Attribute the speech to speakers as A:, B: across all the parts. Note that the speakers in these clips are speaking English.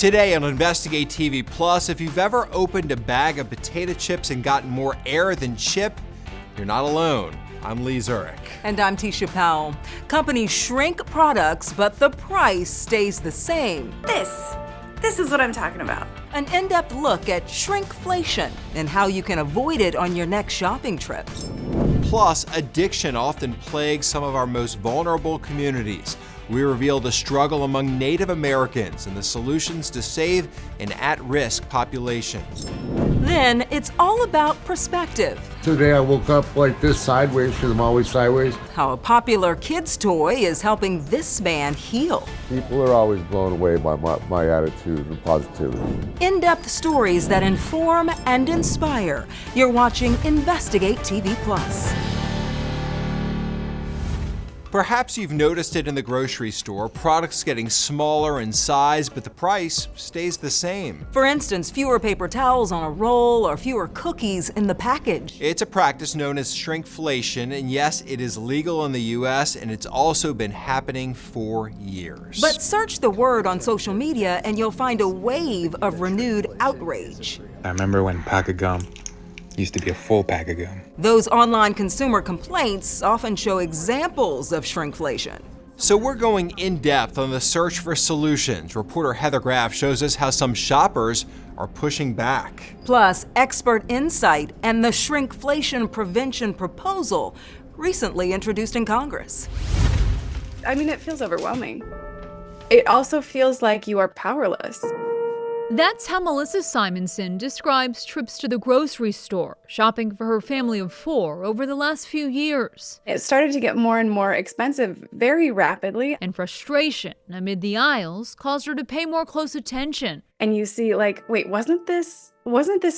A: Today on Investigate TV Plus, if you've ever opened a bag of potato chips and gotten more air than chip, you're not alone. I'm Lee Zurich.
B: And I'm Tisha Powell. Companies shrink products, but the price stays the same.
C: This is what I'm talking about.
B: An in-depth look at shrinkflation and how you can avoid it on your next shopping trip.
A: Plus, addiction often plagues some of our most vulnerable communities. We reveal the struggle among Native Americans and the solutions to save an at-risk population.
B: Then it's all about perspective.
D: Today I woke up like this sideways because I'm always sideways.
B: How a popular kid's toy is helping this man heal.
D: People are always blown away by my attitude and positivity.
B: In-depth stories that inform and inspire. You're watching Investigate TV Plus.
A: Perhaps you've noticed it in the grocery store, products getting smaller in size, but the price stays the same.
B: For instance, fewer paper towels on a roll or fewer cookies in the package.
A: It's a practice known as shrinkflation, and yes, it is legal in the US, and it's also been happening for years.
B: But search the word on social media and you'll find a wave of renewed outrage.
E: I remember when pack of gum used to be a full pack of gum.
B: Those online consumer complaints often show examples of shrinkflation.
A: So we're going in depth on the search for solutions. Reporter Heather Graff shows us how some shoppers are pushing back.
B: Plus, expert insight and the shrinkflation prevention proposal recently introduced in Congress.
C: I mean, it feels overwhelming. It also feels like you are powerless.
F: That's how Melissa Simonson describes trips to the grocery store, shopping for her family of 4 over the last few years.
C: It started to get more and more expensive very rapidly.
F: And frustration amid the aisles caused her to pay more close attention.
C: And you see, like, wait, wasn't this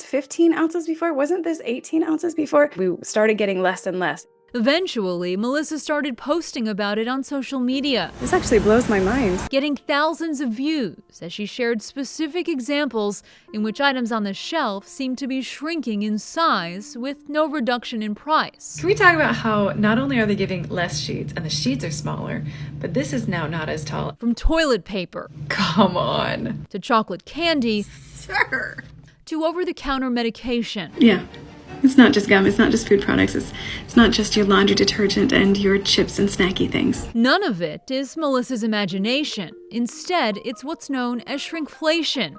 C: 15 ounces before? Wasn't this 18 ounces before? We started getting less and less.
F: Eventually, Melissa started posting about it on social media.
C: This actually blows my mind.
F: Getting thousands of views as she shared specific examples in which items on the shelf seemed to be shrinking in size with no reduction in price.
G: Can we talk about how not only are they giving less sheets and the sheets are smaller, but this is now not as tall?
F: From toilet paper,
G: Come on.
F: to chocolate candy,
G: Sir.
F: to over-the-counter medication.
H: Yeah. It's not just gum, it's not just food products, it's not just your laundry detergent and your chips and snacky things.
F: None of it is Melissa's imagination. Instead, it's what's known as shrinkflation.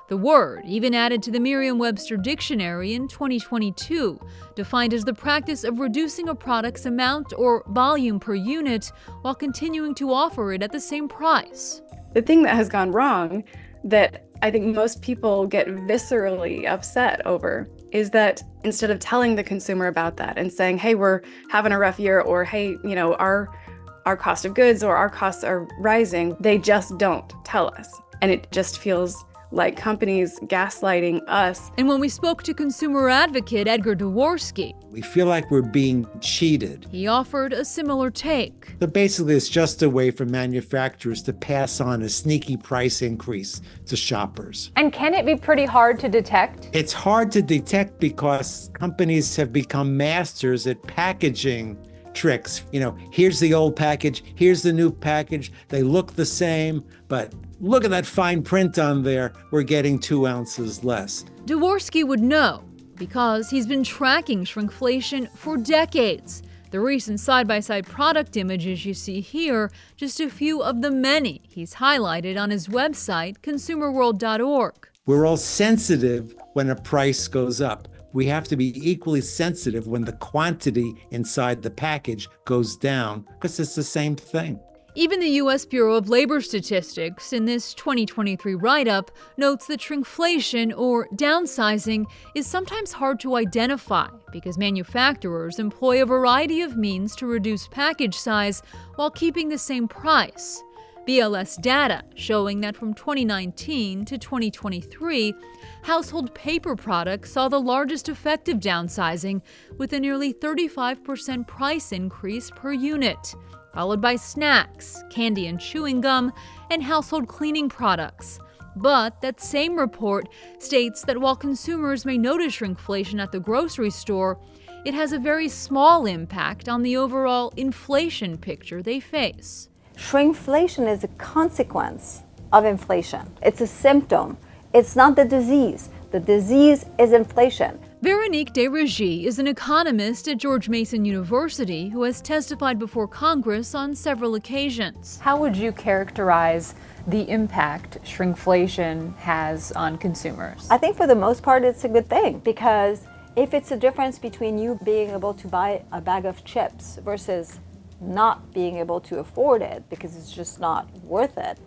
F: The word, even added to the Merriam-Webster dictionary in 2022, defined as the practice of reducing a product's amount or volume per unit while continuing to offer it at the same price.
C: The thing that has gone wrong that I think most people get viscerally upset over is that instead of telling the consumer about that and saying, hey, we're having a rough year, or hey, you know, our cost of goods or our costs are rising, they just don't tell us. And it just feels like companies gaslighting us.
F: And when we spoke to consumer advocate Edgar Dworsky,
I: we feel like we're being cheated.
F: he offered a similar take.
I: So basically, it's just a way for manufacturers to pass on a sneaky price increase to shoppers.
J: And can it be pretty hard to detect?
I: It's hard to detect because companies have become masters at packaging tricks. You know, here's the old package, here's the new package. They look the same, but look at that fine print on there. We're getting 2 ounces less.
F: Dworsky would know because he's been tracking shrinkflation for decades. The recent side-by-side product images you see here, just a few of the many he's highlighted on his website, consumerworld.org.
I: We're all sensitive when a price goes up. We have to be equally sensitive when the quantity inside the package goes down, because it's the same thing.
F: Even the U.S. Bureau of Labor Statistics, in this 2023 write-up, notes that shrinkflation, or downsizing, is sometimes hard to identify because manufacturers employ a variety of means to reduce package size while keeping the same price. BLS data showing that from 2019 to 2023, household paper products saw the largest effect of downsizing, with a nearly 35% price increase per unit, followed by snacks, candy and chewing gum, and household cleaning products. But that same report states that while consumers may notice shrinkflation at the grocery store, it has a very small impact on the overall inflation picture they face.
J: Shrinkflation is a consequence
K: of inflation. It's a symptom. It's not the disease. The disease is inflation.
F: Veronique Desrégis is an economist at George Mason University who has testified before Congress on several occasions.
J: How would you characterize the impact shrinkflation has on consumers?
K: I think for the most part it's a good thing, because if it's a difference between you being able to buy a bag of chips versus not being able to afford it because it's just not worth it,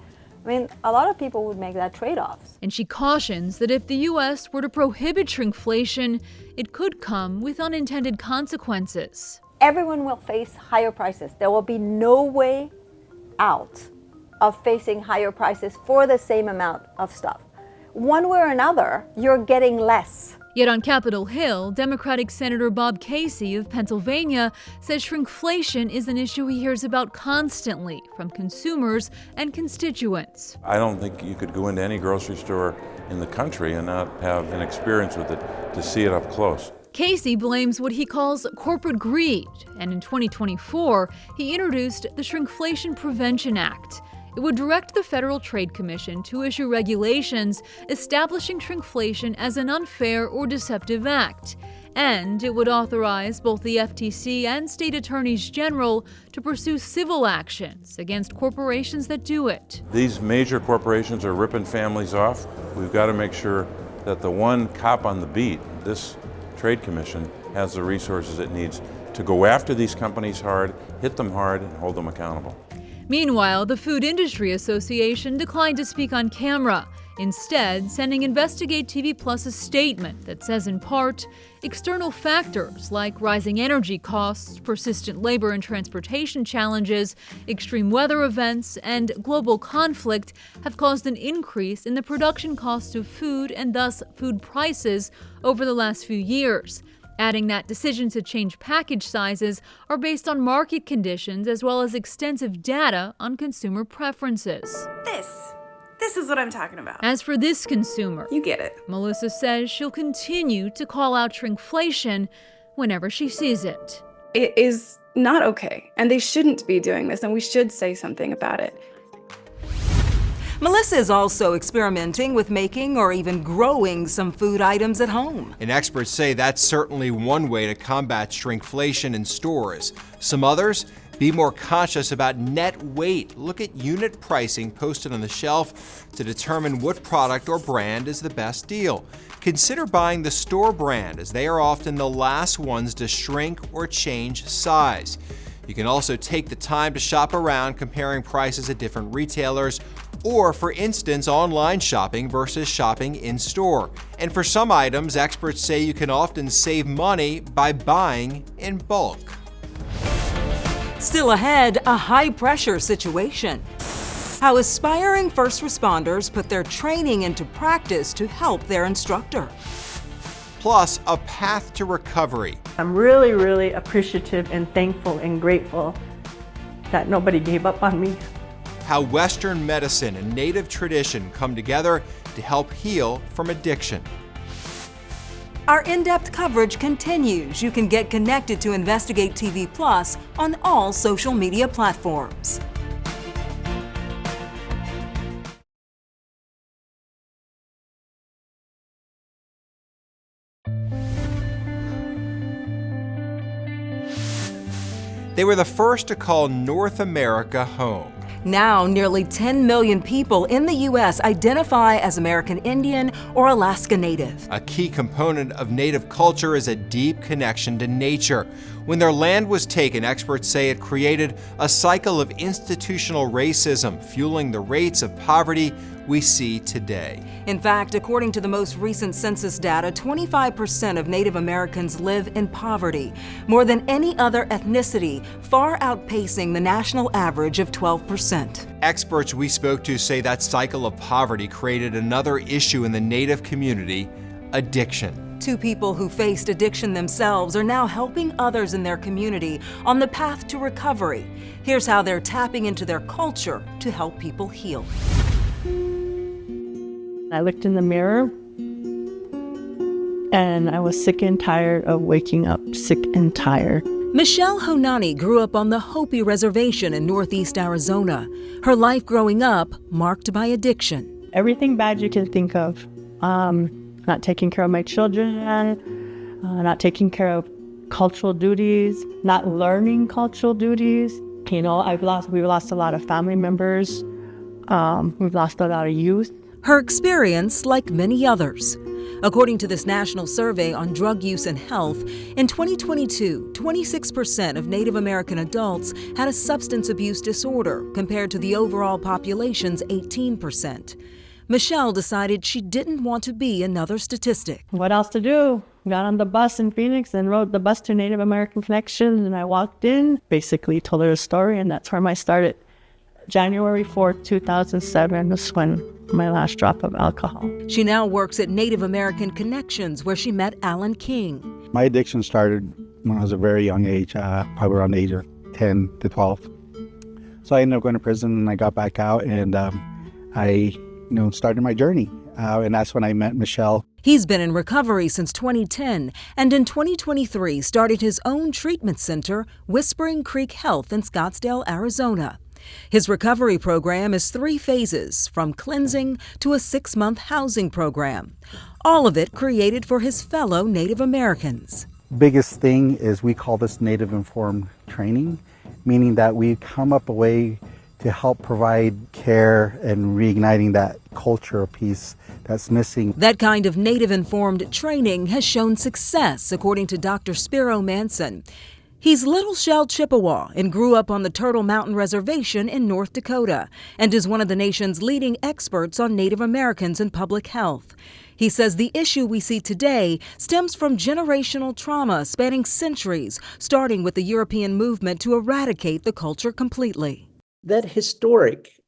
K: I mean, a lot of people would make that trade-off.
F: And she cautions that if the U.S. were to prohibit shrinkflation, it could come with unintended consequences.
K: Everyone will face higher prices. There will be no way out of facing higher prices for the same amount of stuff. One way or another, you're getting less.
F: Yet on Capitol Hill, Democratic Senator Bob Casey of Pennsylvania says shrinkflation is an issue he hears about constantly from consumers and constituents.
L: I don't think you could go into any grocery store in the country and not have an experience with it to see it up close.
F: Casey blames what he calls corporate greed, and in 2024, he introduced the Shrinkflation Prevention Act. It would direct the Federal Trade Commission to issue regulations establishing shrinkflation as an unfair or deceptive act. And it would authorize both the FTC and state attorneys general to pursue civil actions against corporations that do it.
L: These major corporations are ripping families off. We've got to make sure that the one cop on the beat, this Trade Commission, has the resources it needs to go after these companies hard, hit them hard, and hold them accountable.
F: Meanwhile, the Food Industry Association declined to speak on camera, instead sending InvestigateTV Plus a statement that says in part, external factors like rising energy costs, persistent labor and transportation challenges, extreme weather events, and global conflict have caused an increase in the production cost of food and thus food prices over the last few years. Adding that decisions to change package sizes are based on market conditions as well as extensive data on consumer preferences.
M: This is what I'm talking about.
F: As for this consumer,
M: you get it.
F: Melissa says she'll continue to call out shrinkflation whenever she sees it.
C: It is not okay, and they shouldn't be doing this, and we should say something about it.
B: Melissa is also experimenting with making or even growing some food items at home.
A: And experts say that's certainly one way to combat shrinkflation in stores. Some others, be more conscious about net weight. Look at unit pricing posted on the shelf to determine what product or brand is the best deal. Consider buying the store brand, as they are often the last ones to shrink or change size. You can also take the time to shop around, comparing prices at different retailers, or for instance, online shopping versus shopping in store. And for some items, experts say you can often save money by buying in bulk.
B: Still ahead, a high-pressure situation. How aspiring first responders put their training into practice to help their instructor.
A: Plus, a path to recovery.
N: I'm really, really appreciative and thankful and grateful that nobody gave up on me.
A: How Western medicine and native tradition come together to help heal from addiction.
B: Our in-depth coverage continues. You can get connected to InvestigateTV Plus on all social media platforms.
A: They were the first to call North America home.
B: Now, nearly 10 million people in the U.S. identify as American Indian or Alaska Native.
A: A key component of Native culture is a deep connection to nature. When their land was taken, experts say it created a cycle of institutional racism, fueling the rates of poverty we see today.
B: In fact, according to the most recent census data, 25% of Native Americans live in poverty, more than any other ethnicity, far outpacing the national average of 12%.
A: Experts we spoke to say that cycle of poverty created another issue in the Native community: addiction.
B: Two people who faced addiction themselves are now helping others in their community on the path to recovery. Here's how they're tapping into their culture to help people heal.
N: I looked in the mirror and I was sick and tired of waking up sick and tired.
B: Michelle Honani grew up on the Hopi Reservation in northeast Arizona. Her life growing up marked by addiction.
N: Everything bad you can think of. Not taking care of my children, not taking care of cultural duties, not learning cultural duties. You know, we've lost a lot of family members. We've lost a lot of youth.
B: Her experience, like many others. According to this national survey on drug use and health, in 2022, 26% of Native American adults had a substance abuse disorder, compared to the overall population's 18%. Michelle decided she didn't want to be another statistic.
N: What else to do? Got on the bus in Phoenix and rode the bus to Native American Connections, and I walked in, basically told her a story, and that's where I started. January 4th, 2007 was when my last drop of alcohol.
B: She now works at Native American Connections, where she met Alan King.
O: My addiction started when I was a very young age, probably around the age of 10 to 12. So I ended up going to prison, and I got back out, and I started my journey. And that's when I met Michelle.
B: He's been in recovery since 2010, and in 2023 started his own treatment center, Whispering Creek Health in Scottsdale, Arizona. His recovery program is 3 phases, from cleansing to a 6-month housing program. All of it created for his fellow Native Americans.
O: Biggest thing is we call this Native Informed Training, meaning that we come up a way to help provide care and reigniting that culture piece that's missing.
B: That kind of Native-informed training has shown success, according to Dr. Spiro Manson. He's Little Shell Chippewa and grew up on the Turtle Mountain Reservation in North Dakota, and is one of the nation's leading experts on Native Americans and public health. He says the issue we see today stems from generational trauma spanning centuries, starting with the European movement to eradicate the culture completely.
P: That historic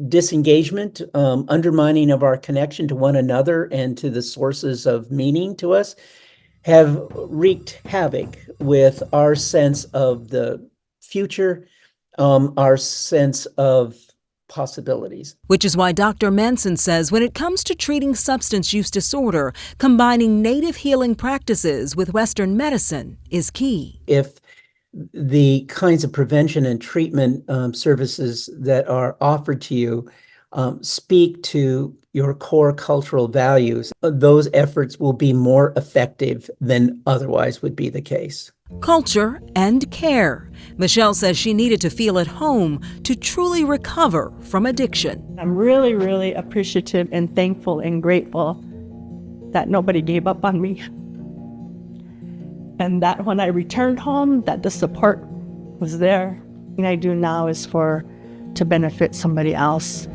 P: disengagement, undermining of our connection to one another and to the sources of meaning to us, have wreaked havoc with our sense of the future, our sense of possibilities.
B: Which is why Dr. Manson says when it comes to treating substance use disorder, combining native healing practices with Western medicine is key.
P: If the kinds of prevention and treatment services that are offered to you speak to your core cultural values, those efforts will be more effective than otherwise would be the case.
B: Culture and care. Michelle says she needed to feel at home to truly recover from addiction.
N: I'm really, really appreciative and thankful and grateful that nobody gave up on me. And that when I returned home, that the support was there. What I do now is to benefit somebody else.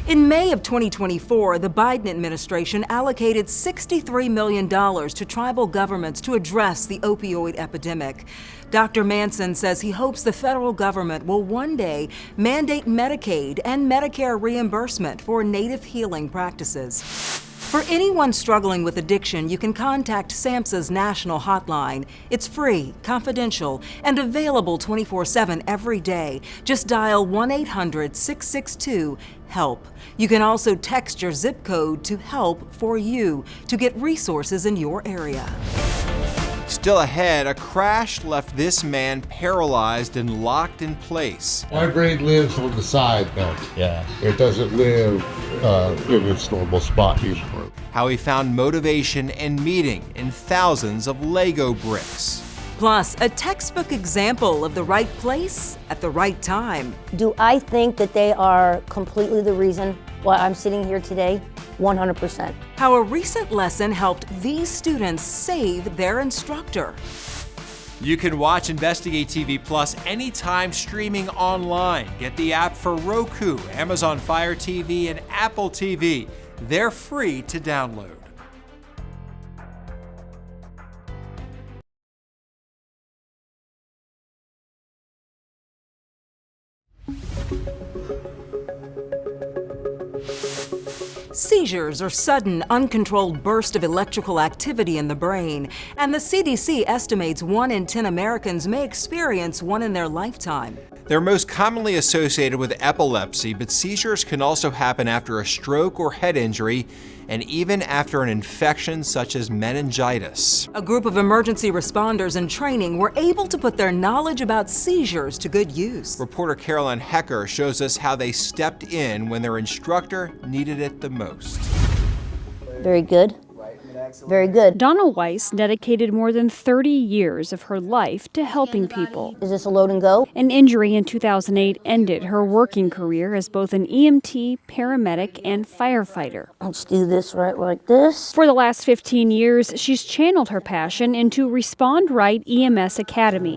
B: In May of 2024, the Biden administration allocated $63 million to tribal governments to address the opioid epidemic. Dr. Manson says he hopes the federal government will one day mandate Medicaid and Medicare reimbursement for native healing practices. For anyone struggling with addiction, you can contact SAMHSA's national hotline. It's free, confidential, and available 24/7 every day. Just dial 1-800-662-HELP. You can also text your zip code to HELP for you to get resources in your area.
A: Still ahead, a crash left this man paralyzed and locked in place.
D: My brain lives on the side now.
Q: Yeah.
D: It doesn't live in its normal spot anymore.
A: How he found motivation and meaning in thousands of Lego bricks.
B: Plus, a textbook example of the right place at the right time.
K: Do I think that they are completely the reason why I'm sitting here today? 100%.
B: How a recent lesson helped these students save their instructor.
A: You can watch Investigate TV Plus anytime streaming online. Get the app for Roku, Amazon Fire TV, and Apple TV. They're free to download.
B: Seizures are sudden, uncontrolled bursts of electrical activity in the brain, and the CDC estimates 1 in 10 Americans may experience one in their lifetime.
A: They're most commonly associated with epilepsy, but seizures can also happen after a stroke or head injury, and even after an infection such as meningitis.
B: A group of emergency responders in training were able to put their knowledge about seizures to good use.
A: Reporter Caroline Hecker shows us how they stepped in when their instructor needed it the most.
Q: Very good. Very good.
R: Donna Weiss dedicated more than 30 years of her life to helping people.
Q: Is this a load and go?
R: An injury in 2008 ended her working career as both an EMT, paramedic, and firefighter.
Q: Let's do this right like this.
R: For the last 15 years, she's channeled her passion into Respond Right EMS Academy,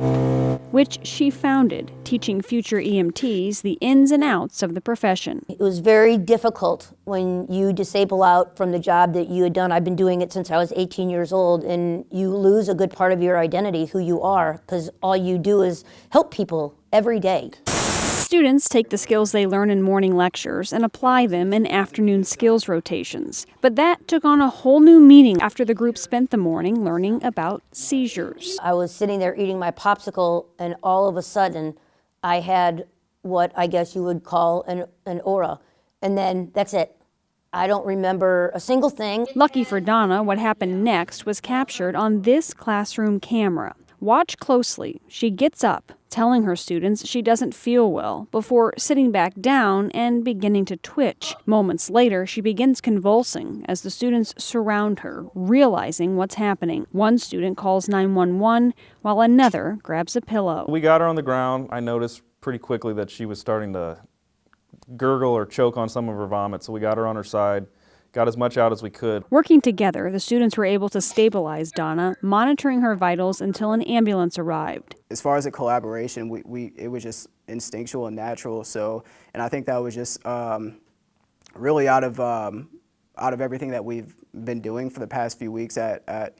R: which she founded, teaching future EMTs the ins and outs of the profession.
Q: It was very difficult when you disable out from the job that you had done. I've been doing it since I was 18 years old, and you lose a good part of your identity, who you are, because all you do is help people every day.
R: Students take the skills they learn in morning lectures and apply them in afternoon skills rotations. But that took on a whole new meaning after the group spent the morning learning about seizures.
Q: I was sitting there eating my popsicle, and all of a sudden I had what I guess you would call an aura. And then that's it. I don't remember a single thing.
R: Lucky for Donna, what happened next was captured on this classroom camera. Watch closely. She gets up, telling her students she doesn't feel well, before sitting back down and beginning to twitch. Moments later, she begins convulsing as the students surround her, realizing what's happening. One student calls 911, while another grabs a pillow.
S: We got her on the ground. I noticed pretty quickly that she was starting to gurgle or choke on some of her vomit, so we got her on her side, got as much out as we could.
R: Working together, the students were able to stabilize Donna, monitoring her vitals until an ambulance arrived.
T: As far as the collaboration, it was just instinctual and natural. And I think that was just really out of everything that we've been doing for the past few weeks that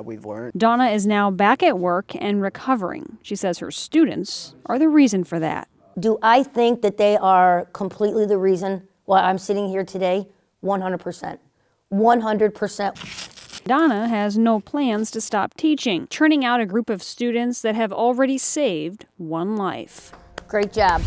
T: we've learned.
R: Donna is now back at work and recovering. She says her students are the reason for that.
Q: Do I think that they are completely the reason why I'm sitting here today? 100%. 100%.
R: Donna has no plans to stop teaching, churning out a group of students that have already saved one life.
Q: Great job.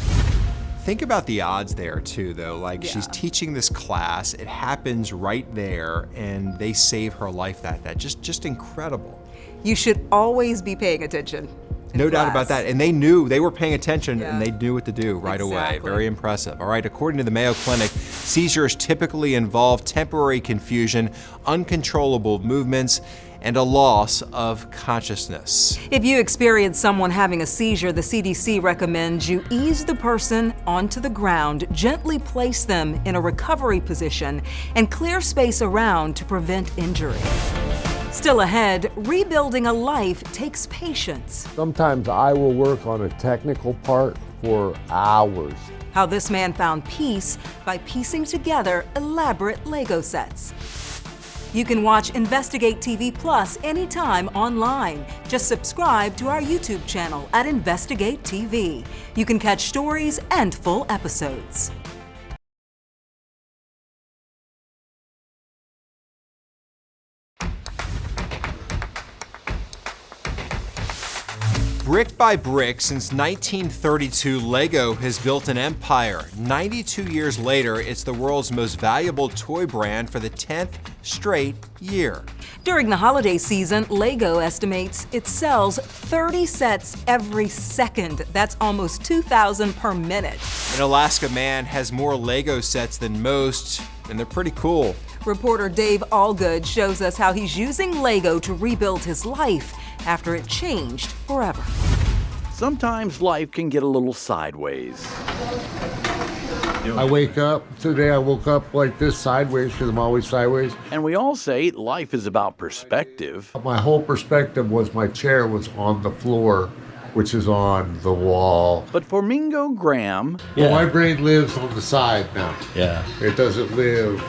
A: Think about the odds there too, though. Like, she's teaching this class, it happens right there, and they save her life. Just incredible.
B: You should always be paying attention.
A: No doubt about that. And they were paying attention, and they knew what to do right away. Very impressive. All right, according to the Mayo Clinic, seizures typically involve temporary confusion, uncontrollable movements, and a loss of consciousness.
B: If you experience someone having a seizure, the CDC recommends you ease the person onto the ground, gently place them in a recovery position, and clear space around to prevent injury. Still ahead, rebuilding a life takes patience.
D: Sometimes I will work on a technical part for hours.
B: How this man found peace by piecing together elaborate Lego sets. You can watch Investigate TV Plus anytime online. Just subscribe to our YouTube channel at Investigate TV. You can catch stories and full episodes.
A: Brick by brick, since 1932, Lego has built an empire. 92 years later, it's the world's most valuable toy brand for the 10th straight year.
B: During the holiday season, Lego estimates it sells 30 sets every second. That's almost 2,000 per minute.
A: An Alaska man has more Lego sets than most, and they're pretty cool.
B: Reporter Dave Allgood shows us how he's using Lego to rebuild his life after it changed forever.
U: Sometimes life can get a little sideways.
D: I wake up, today I woke up like this sideways because I'm always sideways.
U: And we all say life is about perspective.
D: My whole perspective was my chair was on the floor, which is on the wall.
U: But for Mingo Graham...
D: Well, my brain lives on the side now.
U: Yeah.
D: It doesn't live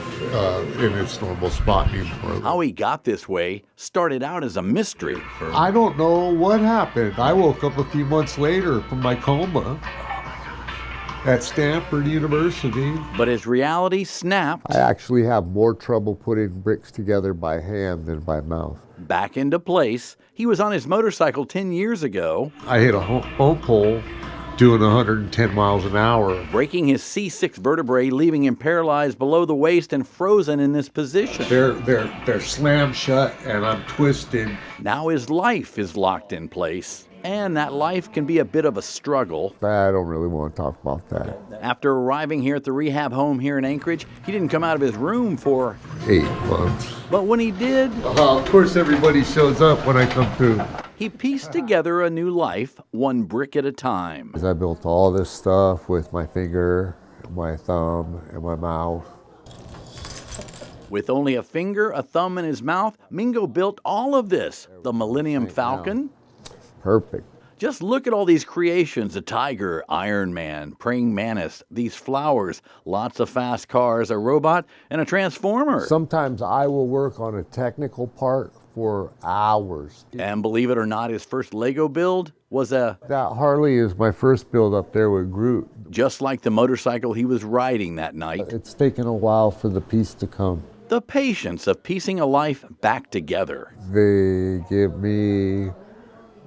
D: in its normal spot anymore.
U: How he got this way started out as a mystery.
D: I don't know what happened. I woke up a few months later from my coma at Stanford University.
U: But as reality snapped...
D: I actually have more trouble putting bricks together by hand than by mouth.
U: Back into place, he was on his motorcycle 10 years ago.
D: I hit a phone pole doing 110 miles an hour.
U: Breaking his C6 vertebrae, leaving him paralyzed below the waist and frozen in this position.
D: They're slammed shut and I'm twisted.
U: Now his life is locked in place. And that life can be a bit of a struggle.
D: I don't really want to talk about that.
U: After arriving here at the rehab home here in Anchorage, he didn't come out of his room for
D: 8 months.
U: But when he did,
D: of course everybody shows up when I come through.
U: He pieced together a new life, one brick at a time.
D: I built all this stuff with my finger, my thumb, and my mouth.
U: With only a finger, a thumb, and his mouth, Mingo built all of this. The Millennium Falcon.
D: Perfect.
U: Just look at all these creations, a tiger, Iron Man, praying mantis, these flowers, lots of fast cars, a robot, and a transformer.
D: Sometimes I will work on a technical part for hours.
U: And believe it or not, his first Lego build was
D: That Harley is my first build up there with Groot.
U: just like the motorcycle he was riding that night.
D: It's taken a while for the piece to come.
U: The patience of piecing a life back together.
D: They give me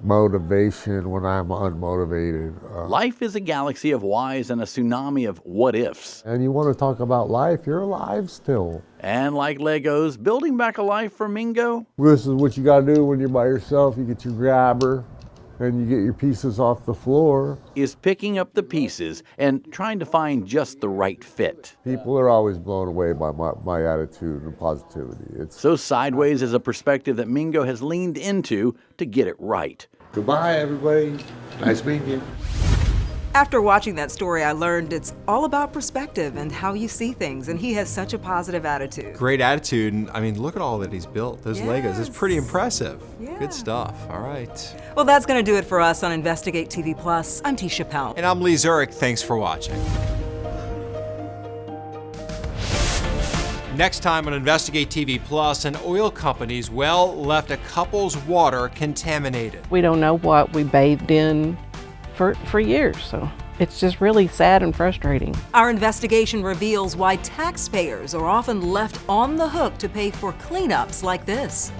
D: motivation when I'm unmotivated.
U: Life is a galaxy of whys and a tsunami of what-ifs.
D: And you want to talk about life, you're alive still.
U: And like Legos, building back a life for Mingo.
D: This is what you got to do when you're by yourself. You get your grabber and you get your pieces off the floor.
U: Is picking up the pieces and trying to find just the right fit.
D: People are always blown away by my attitude and positivity.
U: So Sideways is a perspective that Mingo has leaned into to get it right.
D: Goodbye, everybody. Nice meeting you.
B: After watching that story, I learned it's all about perspective and how you see things, and he has such a positive attitude.
A: Great attitude, and I mean, look at all that he's built. Those Legos, it's pretty impressive.
B: Yeah.
A: Good stuff. All right.
B: Well, that's going to do it for us on Investigate TV Plus. I'm Tisha Powell.
A: And I'm Lee Zurich. Thanks for watching. Next time on Investigate TV Plus, an oil company's well left a couple's water contaminated.
E: We don't know what we bathed in for years, so it's just really sad and frustrating.
B: Our investigation reveals why taxpayers are often left on the hook to pay for cleanups like this.